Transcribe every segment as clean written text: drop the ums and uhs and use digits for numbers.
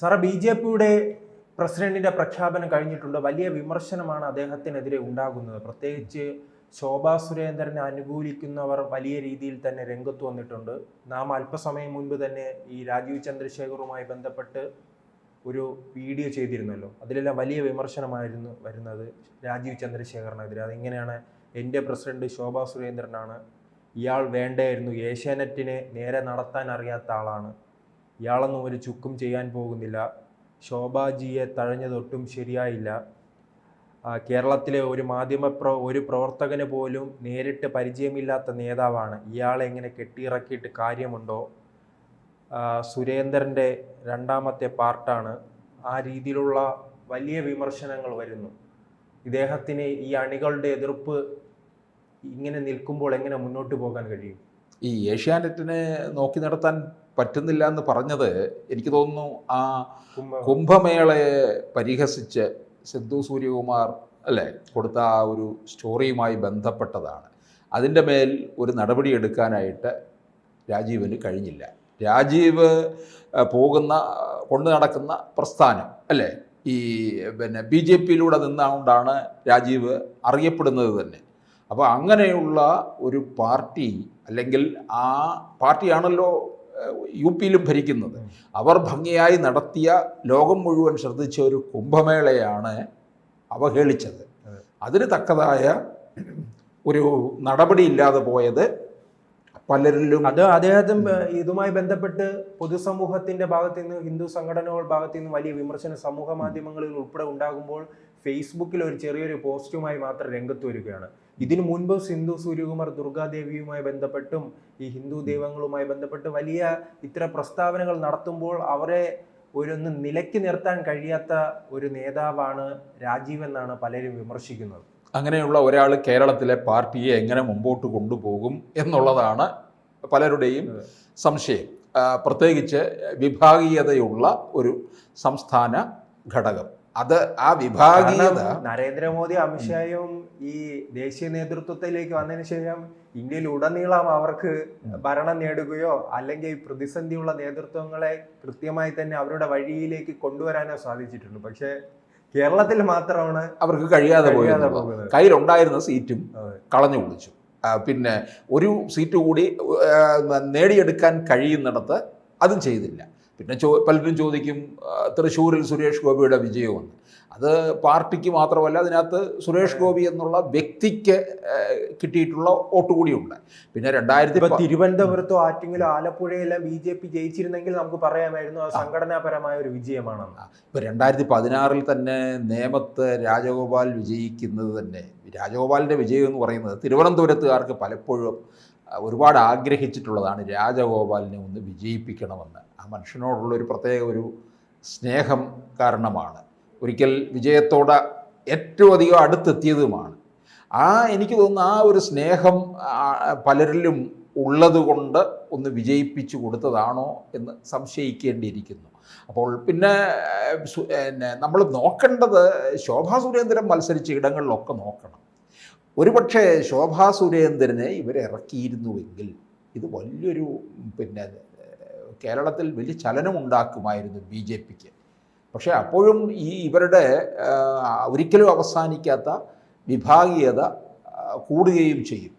സാറേ, ബി.ജെ.പിയുടെ പ്രസിഡന്റിന്റെ പ്രഖ്യാപനം കഴിഞ്ഞിട്ടുണ്ട്. വലിയ വിമർശനമാണ് അദ്ദേഹത്തിനെതിരെ ഉണ്ടാകുന്നത്. പ്രത്യേകിച്ച് ശോഭാ സുരേന്ദ്രനെ അനുകൂലിക്കുന്നവർ വലിയ രീതിയിൽ തന്നെ രംഗത്ത് വന്നിട്ടുണ്ട്. നാം അല്പസമയം മുൻപ് തന്നെ ഈ രാജീവ് ചന്ദ്രശേഖറുമായി ബന്ധപ്പെട്ട് ഒരു വീഡിയോ ചെയ്തിരുന്നല്ലോ. അതിലെല്ലാം വലിയ വിമർശനമായിരുന്നു വരുന്നത് രാജീവ് ചന്ദ്രശേഖറിനെതിരെ. അതെങ്ങനെയാണ്, എൻ്റെ പ്രസിഡന്റ് ശോഭാ സുരേന്ദ്രനാണ്, ഇയാൾ വേണ്ടായിരുന്നു, ഏഷ്യാനെറ്റിനെ നേരെ നടത്താൻ അറിയാത്ത ആളാണ്, ഇയാളൊന്നും ഒരു ചുക്കും ചെയ്യാൻ പോകുന്നില്ല, ശോഭാജിയെ തഴഞ്ഞതൊട്ടും ശരിയായില്ല, കേരളത്തിലെ ഒരു പ്രവർത്തകന് പോലും നേരിട്ട് പരിചയമില്ലാത്ത നേതാവാണ്, ഇയാളെ എങ്ങനെ കെട്ടിയിറക്കിയിട്ട് കാര്യമുണ്ടോ, സുരേന്ദ്രൻ്റെ രണ്ടാമത്തെ പാർട്ടാണ്, ആ രീതിയിലുള്ള വലിയ വിമർശനങ്ങൾ വരുന്നു. ഇദ്ദേഹത്തിന് ഈ അണികളുടെ എതിർപ്പ് ഇങ്ങനെ നിൽക്കുമ്പോൾ എങ്ങനെ മുന്നോട്ട് പോകാൻ കഴിയും? ഈ ഏഷ്യാനെറ്റിനെ നോക്കി നടത്താൻ പറ്റുന്നില്ല എന്ന് പറഞ്ഞത് എനിക്ക് തോന്നുന്നു ആ കുംഭമേളയെ പരിഹസിച്ച് സിദ്ധു സൂര്യകുമാർ അല്ലേ കൊടുത്ത ആ ഒരു സ്റ്റോറിയുമായി ബന്ധപ്പെട്ടതാണ്. അതിൻ്റെ മേൽ ഒരു നടപടി എടുക്കാനായിട്ട് രാജീവിന് കഴിഞ്ഞില്ല. രാജീവ് കൊണ്ടു നടക്കുന്ന പ്രസ്ഥാനം അല്ലേ, ഈ BJP-യിലൂടെ നിന്നുകൊണ്ടാണ് രാജീവ് അറിയപ്പെടുന്നത് തന്നെ. അപ്പോൾ അങ്ങനെയുള്ള ഒരു പാർട്ടി, അല്ലെങ്കിൽ ആ പാർട്ടിയാണല്ലോ UP-യിലും ഭരിക്കുന്നത്, അവർ ഭംഗിയായി നടത്തിയ, ലോകം മുഴുവൻ ശ്രദ്ധിച്ച ഒരു കുംഭമേളയാണ് അവഹേളിച്ചത്. അതിന് തക്കതായ ഒരു നടപടി ഇല്ലാതെ പോയത് പലരിലും. അദ്ദേഹത്തിന് ഇതുമായി ബന്ധപ്പെട്ട് പൊതുസമൂഹത്തിന്റെ ഭാഗത്തു നിന്ന്, ഹിന്ദു സംഘടനകളുടെ ഭാഗത്തു നിന്ന് വലിയ വിമർശനം സമൂഹ മാധ്യമങ്ങളിൽ ഉൾപ്പെടെ ഉണ്ടാകുമ്പോൾ ഫേസ്ബുക്കിൽ ഒരു ചെറിയൊരു പോസ്റ്റുമായി മാത്രം രംഗത്ത് വരികയാണ്. ഇതിനു മുൻപ് സിന്ധു സൂര്യകുമാർ ദുർഗാദേവിയുമായി ബന്ധപ്പെട്ടും ഈ ഹിന്ദു ദൈവങ്ങളുമായി ബന്ധപ്പെട്ട് വലിയ ഇത്തരം പ്രസ്താവനകൾ നടത്തുമ്പോൾ അവരെ ഒന്ന് നിലയ്ക്ക് നിർത്താൻ കഴിയാത്ത ഒരു നേതാവാണ് രാജീവ് എന്നാണ് പലരും വിമർശിക്കുന്നത്. അങ്ങനെയുള്ള ഒരാൾ കേരളത്തിലെ പാർട്ടിയെ എങ്ങനെ മുമ്പോട്ട് കൊണ്ടുപോകും എന്നുള്ളതാണ് പലരുടെയും സംശയം. പ്രത്യേകിച്ച് വിഭാഗീയതയുള്ള ഒരു സംസ്ഥാന ഘടകം. അത് ആ വിഭാഗീയത, നരേന്ദ്രമോദി അമിത്ഷായും ഈ ദേശീയ നേതൃത്വത്തിലേക്ക് വന്നതിന് ശേഷം ഇന്ത്യയിൽ ഉടനീളം അവർക്ക് ഭരണം നേടുകയോ അല്ലെങ്കിൽ പ്രതിസന്ധിയുള്ള നേതൃത്വങ്ങളെ കൃത്യമായി തന്നെ അവരുടെ വഴിയിലേക്ക് കൊണ്ടുവരാനോ സാധിച്ചിട്ടുണ്ട്. പക്ഷേ കേരളത്തിൽ മാത്രമാണ് അവർക്ക് കഴിയാതെ പോയത്. കയ്യിലുണ്ടായിരുന്ന സീറ്റും കളഞ്ഞു കുളിച്ചു. പിന്നെ ഒരു സീറ്റ് കൂടി നേടിയെടുക്കാൻ കഴിയുന്നിടത്ത് അതും ചെയ്തില്ല. പിന്നെ പലരും ചോദിക്കും, തൃശ്ശൂരിൽ സുരേഷ് ഗോപിയുടെ വിജയമെന്ന്. അത് പാർട്ടിക്ക് മാത്രമല്ല, അതിനകത്ത് സുരേഷ് ഗോപി എന്നുള്ള വ്യക്തിക്ക് കിട്ടിയിട്ടുള്ള വോട്ട് കൂടിയുണ്ട്. പിന്നെ തിരുവനന്തപുരത്തോ ആറ്റിങ്ങലോ ആലപ്പുഴയെല്ലാം BJP ജയിച്ചിരുന്നെങ്കിൽ നമുക്ക് പറയാമായിരുന്നു അത് സംഘടനാപരമായ ഒരു വിജയമാണെന്ന്. ഇപ്പോൾ 2016 തന്നെ നേമത്ത് രാജഗോപാൽ വിജയിക്കുന്നത് തന്നെ, രാജഗോപാലിൻ്റെ വിജയം എന്ന് പറയുന്നത് തിരുവനന്തപുരത്തുകാർക്ക് പലപ്പോഴും ഒരുപാട് ആഗ്രഹിച്ചിട്ടുള്ളതാണ്. രാജഗോപാലിനെ ഒന്ന് വിജയിപ്പിക്കണമെന്ന്. ആ മനുഷ്യനോടുള്ളൊരു പ്രത്യേക ഒരു സ്നേഹം കാരണമാണ്. ഒരിക്കൽ വിജയത്തോടെ ഏറ്റവും അധികം അടുത്തെത്തിയതുമാണ്. എനിക്ക് തോന്നുന്നു ആ ഒരു സ്നേഹം പലരിലും ഉള്ളത് കൊണ്ട് ഒന്ന് വിജയിപ്പിച്ചു കൊടുത്തതാണോ എന്ന് സംശയിക്കേണ്ടിയിരിക്കുന്നു. അപ്പോൾ പിന്നെ നമ്മൾ നോക്കേണ്ടത്, ശോഭാ സുരേന്ദ്രൻ മത്സരിച്ച ഇടങ്ങളിലൊക്കെ നോക്കണം. ഒരുപക്ഷെ ശോഭാ സുരേന്ദ്രനെ ഇവരെ ഇറക്കിയിരുന്നുവെങ്കിൽ ഇത് വലിയൊരു കേരളത്തിൽ വലിയ ചലനമുണ്ടാക്കുമായിരുന്നു BJP-ക്ക്. പക്ഷേ അപ്പോഴും ഇവരുടെ ഒരിക്കലും അവസാനിക്കാത്ത വിഭാഗീയത കൂടുകയും ചെയ്യും,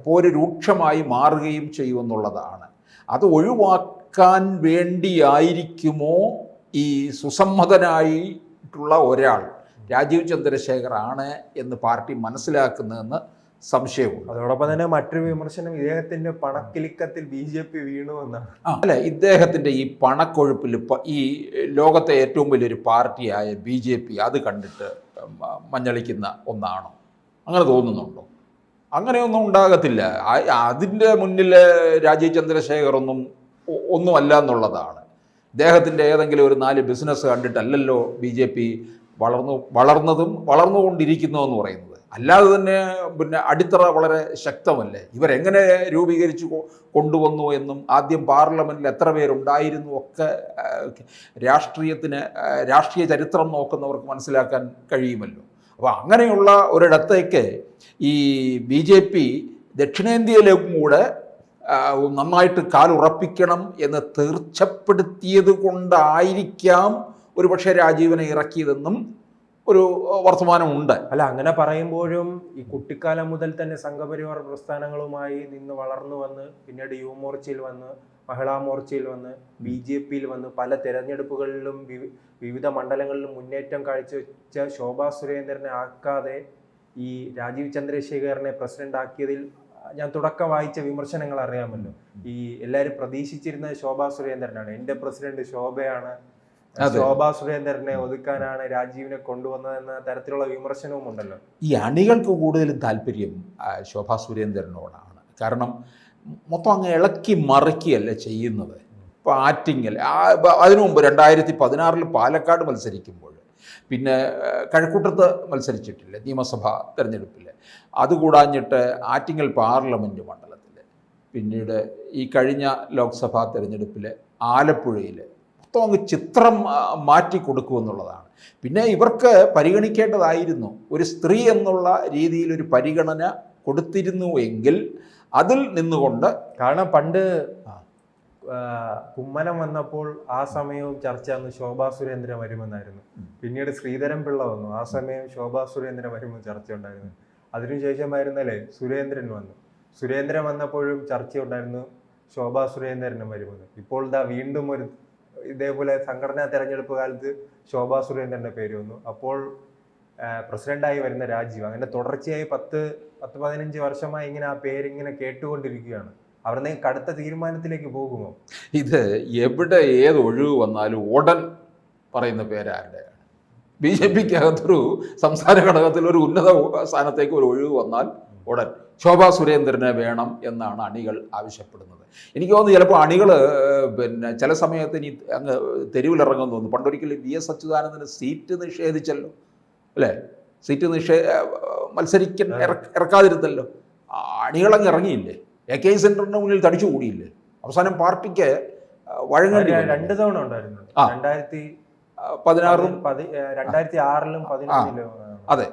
പോര് രൂക്ഷമായി മാറുകയും ചെയ്യുമെന്നുള്ളതാണ്. അത് ഒഴിവാക്കാൻ വേണ്ടിയായിരിക്കുമോ ഈ സുസമ്മതനായിട്ടുള്ള ഒരാൾ രാജീവ് ചന്ദ്രശേഖർ ആണ് എന്ന് പാർട്ടി മനസ്സിലാക്കുന്നതെന്ന് സംശയമുണ്ട്. അതോടൊപ്പം തന്നെ മറ്റൊരു വിമർശനം, ഇദ്ദേഹത്തിന്റെ പണക്കിലുക്കത്തിൽ BJP വീണു എന്നാണ്. അല്ല, ഇദ്ദേഹത്തിന്റെ ഈ പണക്കൊഴുപ്പിൽ ഈ ലോകത്തെ ഏറ്റവും വലിയൊരു പാർട്ടിയായ BJP അത് കണ്ടിട്ട് മഞ്ഞളിക്കുന്ന ഒന്നാണോ? അങ്ങനെ തോന്നുന്നുണ്ടോ? അങ്ങനെയൊന്നും ഉണ്ടാകത്തില്ല. അതിൻ്റെ മുന്നിൽ രാജീവ് ചന്ദ്രശേഖർ ഒന്നുമല്ല എന്നുള്ളതാണ്. ഇദ്ദേഹത്തിൻ്റെ ഏതെങ്കിലും ഒരു 4 ബിസിനസ് കണ്ടിട്ടല്ലല്ലോ BJP വളർന്നതും വളർന്നുകൊണ്ടിരിക്കുന്നതെന്ന് പറയുന്നത്. അല്ലാതെ തന്നെ അടിത്തറ വളരെ ശക്തമല്ലേ. ഇവരെങ്ങനെ രൂപീകരിച്ചു കൊണ്ടുവന്നു എന്നും ആദ്യം പാർലമെൻറ്റിൽ എത്ര പേരുണ്ടായിരുന്നു ഒക്കെ രാഷ്ട്രീയ ചരിത്രം നോക്കുന്നവർക്ക് മനസ്സിലാക്കാൻ കഴിയുമല്ലോ. അപ്പോൾ അങ്ങനെയുള്ള ഒരിടത്തേക്ക് ഈ BJP ദക്ഷിണേന്ത്യയിലേക്കും കൂടെ നന്നായിട്ട് കാലുറപ്പിക്കണം എന്ന് തീർച്ചപ്പെടുത്തിയത് കൊണ്ടായിരിക്കാം ഒരുപക്ഷെ രാജീവിനെ ഇറക്കിയതെന്നും ഒരു വർത്തമാനമുണ്ട്. അല്ല, അങ്ങനെ പറയുമ്പോഴും ഈ കുട്ടിക്കാലം മുതൽ തന്നെ സംഘപരിവാർ പ്രസ്ഥാനങ്ങളുമായി നിന്ന് വളർന്നു വന്ന് പിന്നീട് യുവമോർച്ചയിൽ വന്ന് മഹിളാ മോർച്ചയിൽ വന്ന് BJPയിൽ വന്ന് പല തെരഞ്ഞെടുപ്പുകളിലും വിവിധ മണ്ഡലങ്ങളിലും മുന്നേറ്റം കാഴ്ചവെച്ച ശോഭാ സുരേന്ദ്രനെ ആക്കാതെ ഈ രാജീവ് ചന്ദ്രശേഖരനെ പ്രസിഡന്റ് ആക്കിയതിൽ ഞാൻ തുടക്കം വായിച്ച വിമർശനങ്ങൾ അറിയാമല്ലോ. ഈ എല്ലാവരും പ്രതീക്ഷിച്ചിരുന്നത് ശോഭാ സുരേന്ദ്രനാണ്, എന്റെ പ്രസിഡന്റ് ശോഭയാണ്, ശോഭാ സുരേന്ദ്രനെ ഒതുക്കാനാണ് രാജീവിനെ കൊണ്ടുവന്നതെന്ന തരത്തിലുള്ള വിമർശനവും ഉണ്ടല്ലോ. ഈ അണികൾക്ക് കൂടുതലും താല്പര്യം ശോഭാ സുരേന്ദ്രനോടാണ്. കാരണം മൊത്തം അങ്ങ് ഇളക്കി മറിക്കുകയല്ല ചെയ്യുന്നത്. ഇപ്പോൾ ആറ്റിങ്ങൽ അതിനു മുമ്പ് 2016 പാലക്കാട് മത്സരിക്കുമ്പോൾ, പിന്നെ കഴക്കൂട്ടത്ത് മത്സരിച്ചിട്ടില്ല നിയമസഭാ തെരഞ്ഞെടുപ്പിൽ, അതുകൂടാഞ്ഞിട്ട് ആറ്റിങ്ങൽ പാർലമെൻറ്റ് മണ്ഡലത്തിൽ, പിന്നീട് ഈ കഴിഞ്ഞ ലോക്സഭാ തെരഞ്ഞെടുപ്പിൽ ആലപ്പുഴയിൽ മൊത്തം അങ്ങ് ചിത്രം മാറ്റി കൊടുക്കുമെന്നുള്ളതാണ്. പിന്നെ ഇവർക്ക് പരിഗണിക്കേണ്ടതായിരുന്നു, ഒരു സ്ത്രീ എന്നുള്ള രീതിയിൽ ഒരു പരിഗണന കൊടുത്തിരുന്നു എങ്കിൽ അതിൽ നിന്നുകൊണ്ട്. കാരണം പണ്ട് കുമ്മനം വന്നപ്പോൾ ആ സമയവും ചർച്ച അന്ന് ശോഭാ സുരേന്ദ്രൻ വരുമെന്നായിരുന്നു. പിന്നീട് ശ്രീധരൻ പിള്ള വന്നു, ആ സമയം ശോഭാ സുരേന്ദ്രൻ വരുമെന്ന് ചർച്ച ഉണ്ടായിരുന്നു. അതിനുശേഷമായിരുന്നല്ലേ സുരേന്ദ്രൻ വന്നു. സുരേന്ദ്രൻ വന്നപ്പോഴും ചർച്ച ഉണ്ടായിരുന്നു ശോഭാ സുരേന്ദ്രനും വരുമെന്ന്. ഇപ്പോൾ വീണ്ടും ഒരു ഇതേപോലെ സംഘടനാ തെരഞ്ഞെടുപ്പ് കാലത്ത് ശോഭാ സുരേന്ദ്രന്റെ പേര് വന്നു. അപ്പോൾ പ്രസിഡന്റായി വരുന്ന രാജീവ്, അങ്ങനെ തുടർച്ചയായി 10-15 വർഷമായി ഇങ്ങനെ ആ പേരിങ്ങനെ കേട്ടുകൊണ്ടിരിക്കുകയാണ്. അവരുടെ കടുത്ത തീരുമാനത്തിലേക്ക് പോകുമോ? ഇത് എവിടെ ഏത് ഒഴിവ് വന്നാലും ഉടൻ പറയുന്ന പേരാരുടെയാണ്. BJPക്കകത്തൊരു സംസ്ഥാന ഘടകത്തിൽ ഒരു ഉന്നത സ്ഥാനത്തേക്ക് ഒരു ഒഴിവ് വന്നാൽ ഉടൻ ശോഭാ സുരേന്ദ്രനെ വേണം എന്നാണ് അണികൾ ആവശ്യപ്പെടുന്നത്. എനിക്ക് തോന്നുന്നു ചിലപ്പോൾ അണികൾ പിന്നെ ചില സമയത്ത് ഇനി അങ്ങ് തെരുവിലിറങ്ങുമെന്ന് തോന്നുന്നു. പണ്ടൊരിക്കലും VS അച്യുതാനന്ദന് സീറ്റ് നിഷേധിച്ചല്ലോ, അല്ലേ? സീറ്റ് മത്സരിക്കാൻ ഇറക്കാതിരുത്തല്ലോ. അണികളങ്ങ് ഇറങ്ങിയില്ലേ? AK സെന്ററിന് മുന്നിൽ തടിച്ചു കൂടിയില്ലേ? അവസാനം പാർട്ടിക്ക് വഴങ്ങേണ്ടി 2 തവണ ഉണ്ടായിരുന്നു. 2016-ഉം 2006-ലും. അതെ,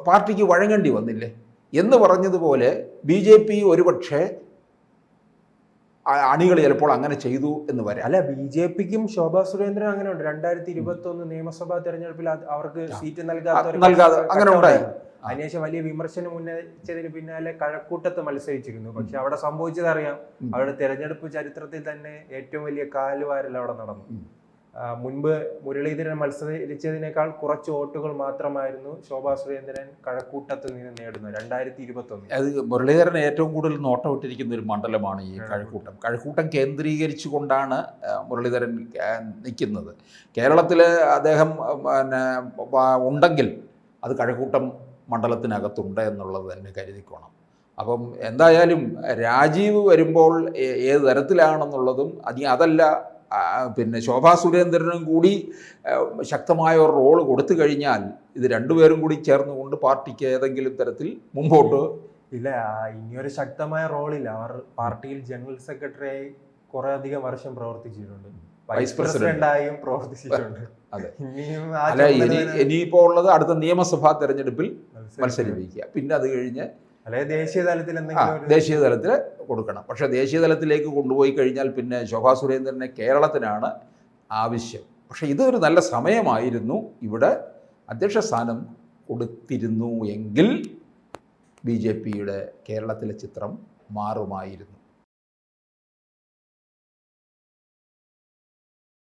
പാർട്ടിക്ക് വഴങ്ങേണ്ടി വന്നില്ലേ എന്ന് പറഞ്ഞതുപോലെ BJP ഒരുപക്ഷെ അണികൾ ചിലപ്പോൾ അങ്ങനെ ചെയ്തു എന്ന് വരാം. അല്ല, BJPക്കും ശോഭാ സുരേന്ദ്രൻ അങ്ങനെ ഉണ്ട്. 2021 നിയമസഭാ തെരഞ്ഞെടുപ്പിൽ അവർക്ക് സീറ്റ് നൽകാതെ അങ്ങനെ ഉണ്ടായി. അതിനുശേഷം വലിയ വിമർശനം ഉന്നയിച്ചതിന് പിന്നാലെ കഴക്കൂട്ടത്ത് മത്സരിച്ചിരുന്നു. പക്ഷെ അവിടെ സംഭവിച്ചതറിയാം. അവരുടെ തെരഞ്ഞെടുപ്പ് ചരിത്രത്തിൽ തന്നെ ഏറ്റവും വലിയ കാലുവാരൽ അവിടെ നടന്നു. മുൻപ് മുരളീധരൻ മത്സരിച്ചതിനേക്കാൾ കുറച്ച് വോട്ടുകൾ മാത്രമായിരുന്നു ശോഭാ സുരേന്ദ്രൻ കഴക്കൂട്ടത്ത് നിന്ന് നേടുന്നത് 2021. അത് മുരളീധരൻ ഏറ്റവും കൂടുതൽ നോട്ടമിട്ടിരിക്കുന്ന ഒരു മണ്ഡലമാണ് ഈ കഴക്കൂട്ടം. കഴക്കൂട്ടം കേന്ദ്രീകരിച്ചു കൊണ്ടാണ് മുരളീധരൻ നിൽക്കുന്നത്. കേരളത്തിൽ അദ്ദേഹം പിന്നെ ഉണ്ടെങ്കിൽ അത് കഴക്കൂട്ടം മണ്ഡലത്തിനകത്തുണ്ട് എന്നുള്ളത് തന്നെ കരുതിക്കോണം. അപ്പം എന്തായാലും രാജീവ് വരുമ്പോൾ ഏത് തരത്തിലാണെന്നുള്ളതും അതല്ല, പിന്നെ ശോഭാ സുരേന്ദ്രനും കൂടി ശക്തമായ ഒരു റോള് കൊടുത്തു കഴിഞ്ഞാൽ ഇത് രണ്ടുപേരും കൂടി ചേർന്നുകൊണ്ട് പാർട്ടിക്ക് ഏതെങ്കിലും തരത്തിൽ മുമ്പോട്ട് ഇല്ല, ഇനിയൊരു ശക്തമായ റോളില്ല. അവർ പാർട്ടിയിൽ ജനറൽ സെക്രട്ടറിയായി കുറെ അധികം വർഷം പ്രവർത്തിച്ചിട്ടുണ്ട്, വൈസ് പ്രസിഡന്റായും പ്രവർത്തിച്ചിട്ടുണ്ട്. അതെ, അല്ല ഇനിയിപ്പോൾ ഉള്ളത് അടുത്ത നിയമസഭാ തെരഞ്ഞെടുപ്പിൽ മത്സരിപ്പിക്കുക, പിന്നെ അത് കഴിഞ്ഞ് ദേശീയ തലത്തിൽ ദേശീയ തലത്തിൽ കൊടുക്കണം. പക്ഷേ ദേശീയ തലത്തിലേക്ക് കൊണ്ടുപോയി കഴിഞ്ഞാൽ പിന്നെ ശോഭാ സുരേന്ദ്രനെ കേരളത്തിനാണ് ആവശ്യം. പക്ഷേ ഇതൊരു നല്ല സമയമായിരുന്നു. ഇവിടെ അധ്യക്ഷ സ്ഥാനം കൊടുത്തിരുന്നു എങ്കിൽ BJPയുടെ കേരളത്തിലെ ചിത്രം മാറുമായിരുന്നു.